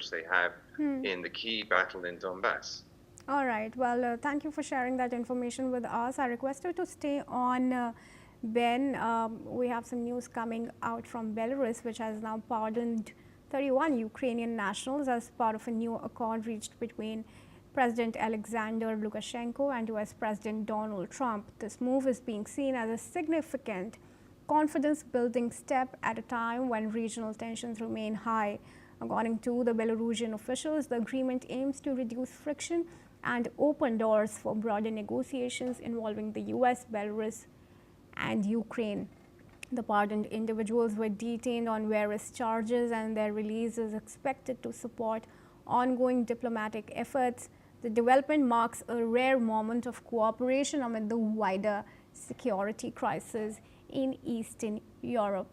leverage they have in the key battle in Donbass. All right. Well, thank you for sharing that information with us. I request you to stay on, Ben. We have some news coming out from Belarus, which has now pardoned 31 Ukrainian nationals as part of a new accord reached between President Alexander Lukashenko and US President Donald Trump. This move is being seen as a significant confidence-building step at a time when regional tensions remain high. According to the Belarusian officials, the agreement aims to reduce friction and open doors for broader negotiations involving the US, Belarus, and Ukraine. The pardoned individuals were detained on various charges, and their release is expected to support ongoing diplomatic efforts. The development marks a rare moment of cooperation amid the wider security crisis in Eastern Europe.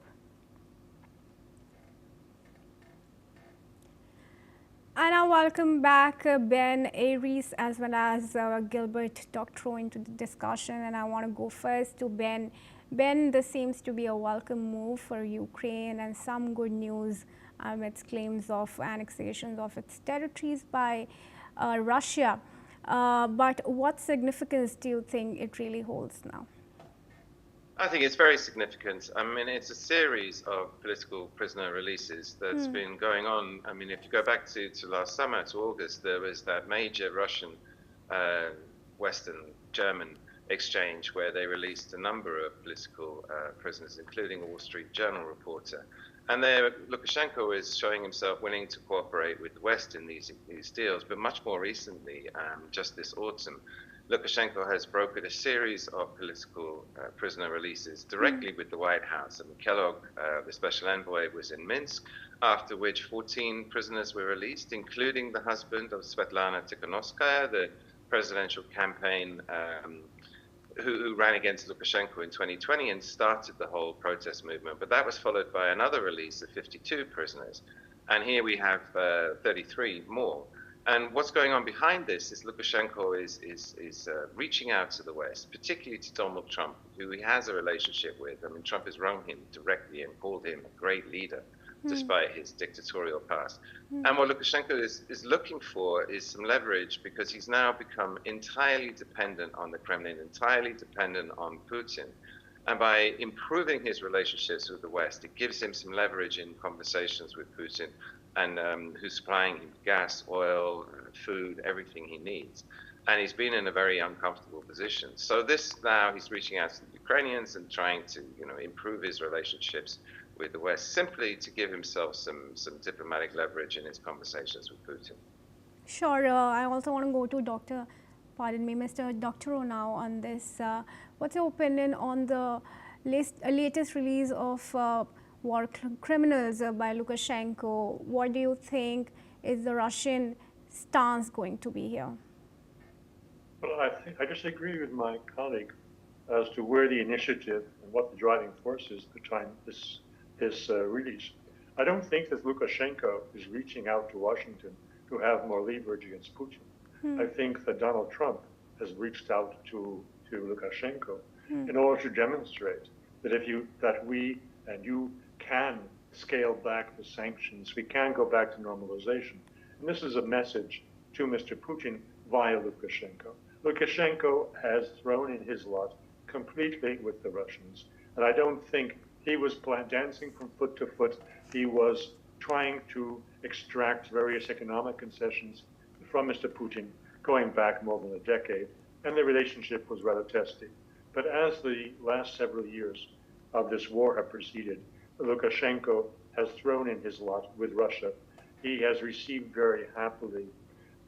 And I welcome back Ben Aries as well as Gilbert Doctorow into the discussion. And I want to go first to Ben. Ben, this seems to be a welcome move for Ukraine and some good news amidst claims of annexations of its territories by Russia. But what significance do you think it really holds now? I think it's very significant. I mean, it's a series of political prisoner releases that's been going on. I mean, if you go back to last summer, to August, there was that major Russian, Western, German exchange where they released a number of political prisoners, including a Wall Street Journal reporter. And there, Lukashenko is showing himself willing to cooperate with the West in these deals. But much more recently, just this autumn, Lukashenko has brokered a series of political prisoner releases directly with the White House. And Kellogg, the special envoy, was in Minsk, after which 14 prisoners were released, including the husband of Svetlana Tikhanovskaya, the presidential campaign who ran against Lukashenko in 2020 and started the whole protest movement. But that was followed by another release of 52 prisoners. And here we have 33 more. And what's going on behind this is Lukashenko is reaching out to the West, particularly to Donald Trump, who he has a relationship with. I mean, Trump has rung him directly and called him a great leader, despite his dictatorial past. And what Lukashenko is looking for is some leverage, because he's now become entirely dependent on the Kremlin, entirely dependent on Putin. And by improving his relationships with the West, it gives him some leverage in conversations with Putin, and who's supplying him gas, oil, food, everything he needs. And he's been in a very uncomfortable position. So this now, he's reaching out to the Ukrainians and trying to, improve his relationships with the West, simply to give himself some diplomatic leverage in his conversations with Putin. Sure. I also want to go to Mr. Doctorow now on this. What's your opinion on the latest release of war criminals by Lukashenko? What do you think is the Russian stance going to be here? Well, I just agree with my colleague as to where the initiative and what the driving force is behind this release. I don't think that Lukashenko is reaching out to Washington to have more leverage against Putin. I think that Donald Trump has reached out to Lukashenko in order to demonstrate that we and you can scale back the sanctions. We can go back to normalization. And this is a message to Mr. Putin via Lukashenko. Lukashenko has thrown in his lot completely with the Russians. And I don't think he was dancing from foot to foot. He was trying to extract various economic concessions from Mr. Putin going back more than a decade. And the relationship was rather testy. But as the last several years of this war have proceeded, Lukashenko has thrown in his lot with Russia. He has received very happily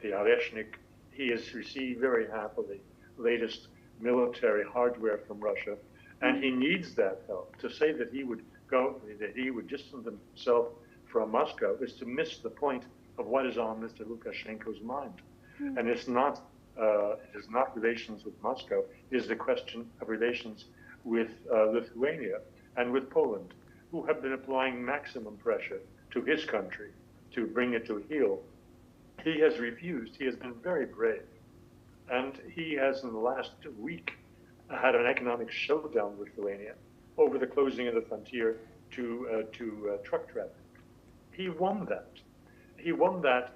the Oreshnik. He has received very happily latest military hardware from Russia, and he needs that help. To say that he would distance himself from Moscow is to miss the point of what is on Mr. Lukashenko's mind. And it is not relations with Moscow. It is the question of relations with Lithuania and with Poland, who have been applying maximum pressure to his country to bring it to heel. He has refused. He has been very brave. And he has, in the last week, had an economic showdown with Lithuania over the closing of the frontier to truck traffic. He won that. he won that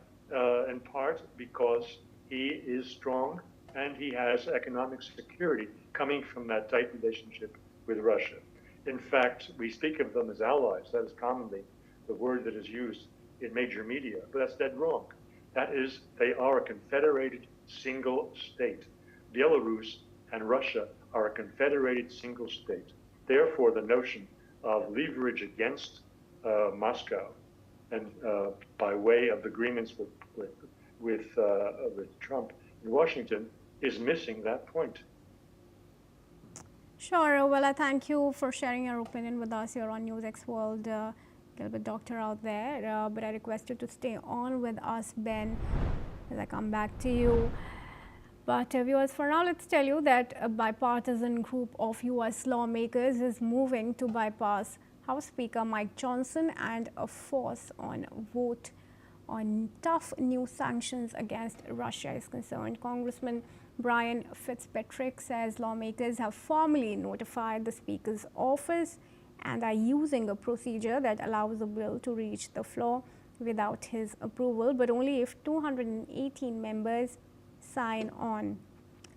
in part because he is strong and he has economic security coming from that tight relationship with Russia. In fact, we speak of them as allies. That is commonly the word that is used in major media, but that's dead wrong. That is, they are a confederated single state. Belarus and Russia are a confederated single state. Therefore, the notion of leverage against Moscow and by way of agreements with Trump in Washington is missing that point. Sure. Well, I thank you for sharing your opinion with us here on NewsX World. Gilbert Doctor out there, but I request you to stay on with us, Ben, as I come back to you. But viewers, for now, let's tell you that a bipartisan group of U.S. lawmakers is moving to bypass House Speaker Mike Johnson and force on vote on tough new sanctions against Russia is concerned. Congressman Brian Fitzpatrick says lawmakers have formally notified the Speaker's office and are using a procedure that allows the bill to reach the floor without his approval, but only if 218 members sign on.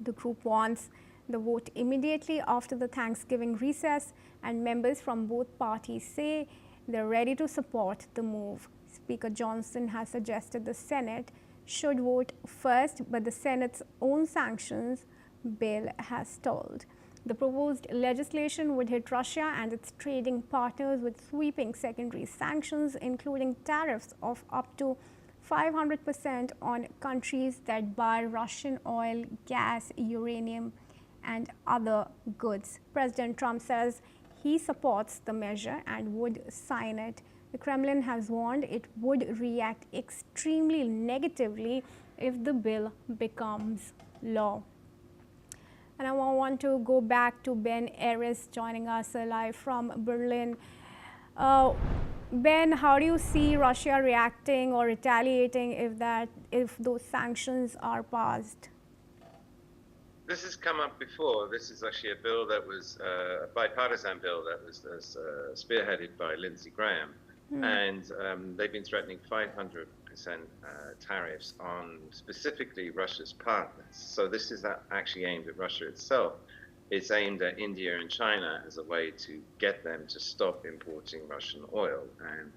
The group wants the vote immediately after the Thanksgiving recess, and members from both parties say they're ready to support the move. Speaker Johnson has suggested the Senate should vote first, but the Senate's own sanctions bill has stalled. The proposed legislation would hit Russia and its trading partners with sweeping secondary sanctions, including tariffs of up to 500% on countries that buy Russian oil, gas, uranium, and other goods. President Trump says he supports the measure and would sign it. The Kremlin has warned it would react extremely negatively if the bill becomes law. And I want to go back to Ben Eris joining us live from Berlin. Ben, how do you see Russia reacting or retaliating if those sanctions are passed? This has come up before. This is actually a bill that was a bipartisan bill that was spearheaded by Lindsey Graham. And they've been threatening 500% tariffs on specifically Russia's partners. So this is actually aimed at Russia itself. It's aimed at India and China as a way to get them to stop importing Russian oil. And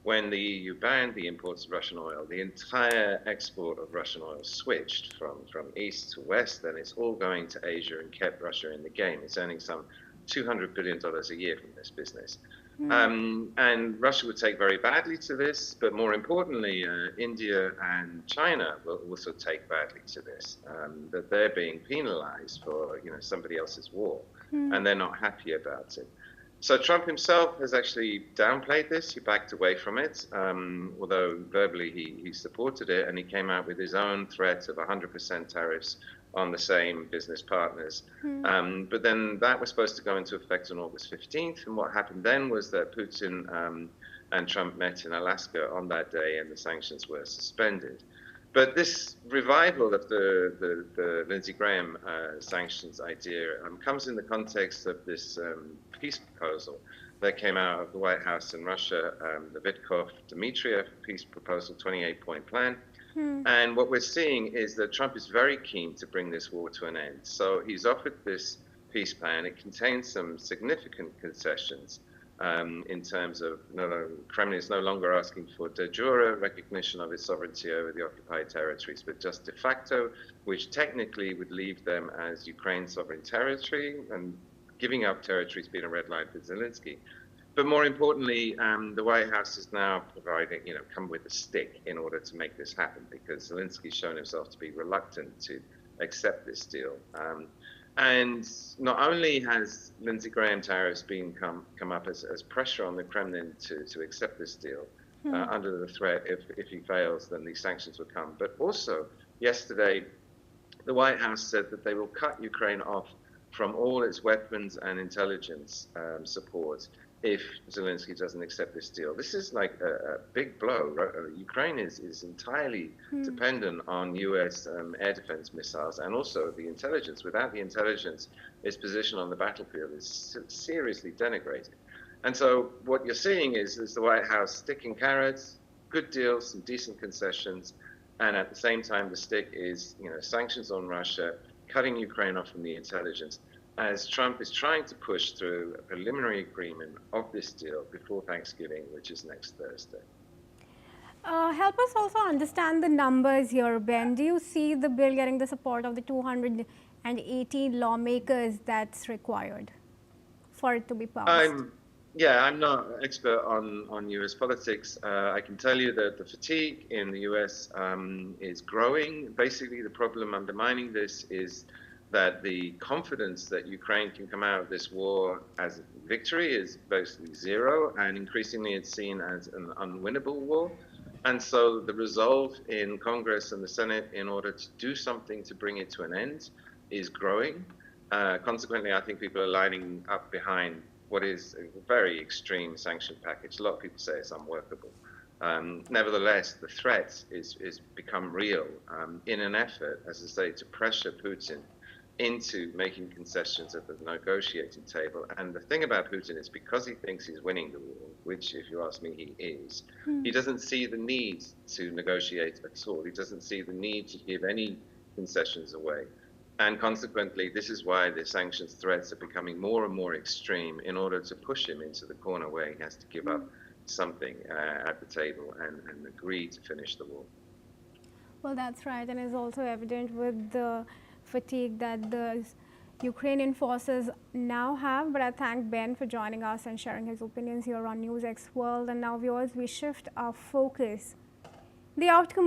when the EU banned the imports of Russian oil, the entire export of Russian oil switched from east to west, and it's all going to Asia and kept Russia in the game. It's earning some $200 billion a year from this business. And Russia would take very badly to this, but more importantly, India and China will also take badly to this, that they're being penalized for somebody else's war, and they're not happy about it. So Trump himself has actually downplayed this. He backed away from it, although verbally he supported it, and he came out with his own threat of 100% tariffs on the same business partners. But then that was supposed to go into effect on August 15th, and what happened then was that Putin and Trump met in Alaska on that day, and the sanctions were suspended. But this revival of the Lindsey Graham sanctions idea comes in the context of this peace proposal that came out of the White House in Russia, the Vitkov-Dmitriev peace proposal, 28-point plan. And what we're seeing is that Trump is very keen to bring this war to an end. So he's offered this peace plan. It contains some significant concessions in terms of Kremlin is no longer asking for de jure recognition of its sovereignty over the occupied territories, but just de facto, which technically would leave them as Ukraine's sovereign territory, and giving up territories being a red line for Zelensky. But more importantly, the White House is now providing, come with a stick in order to make this happen, because Zelensky's shown himself to be reluctant to accept this deal. And not only has Lindsey Graham tariffs come up as pressure on the Kremlin to accept this deal under the threat if he fails, then these sanctions will come. But also, yesterday, the White House said that they will cut Ukraine off from all its weapons and intelligence support if Zelensky doesn't accept this deal. This is like a big blow. Ukraine is entirely dependent on US air defense missiles and also the intelligence. Without the intelligence, its position on the battlefield is seriously denigrated. And so what you're seeing is the White House sticking carrots, good deals, some decent concessions, and at the same time, the stick is, sanctions on Russia, cutting Ukraine off from the intelligence, as Trump is trying to push through a preliminary agreement of this deal before Thanksgiving, which is next Thursday. Help us also understand the numbers here, Ben. Do you see the bill getting the support of the 280 lawmakers that's required for it to be passed? I'm not an expert on U.S. politics. I can tell you that the fatigue in the U.S. Is growing. Basically, the problem undermining this is that the confidence that Ukraine can come out of this war as a victory is basically zero, and increasingly it's seen as an unwinnable war. And so the resolve in Congress and the Senate in order to do something to bring it to an end is growing. Consequently, I think people are lining up behind what is a very extreme sanction package. A lot of people say it's unworkable. Nevertheless, the threat is become real in an effort, as I say, to pressure Putin into making concessions at the negotiating table. And the thing about Putin is, because he thinks he's winning the war, which, if you ask me, he is, he doesn't see the need to negotiate at all. He doesn't see the need to give any concessions away. And consequently, this is why the sanctions threats are becoming more and more extreme in order to push him into the corner where he has to give up something at the table and agree to finish the war. Well, that's right, and it's also evident with the fatigue that the Ukrainian forces now have. But I thank Ben for joining us and sharing his opinions here on NewsX World. And now, viewers, we shift our focus. The outcome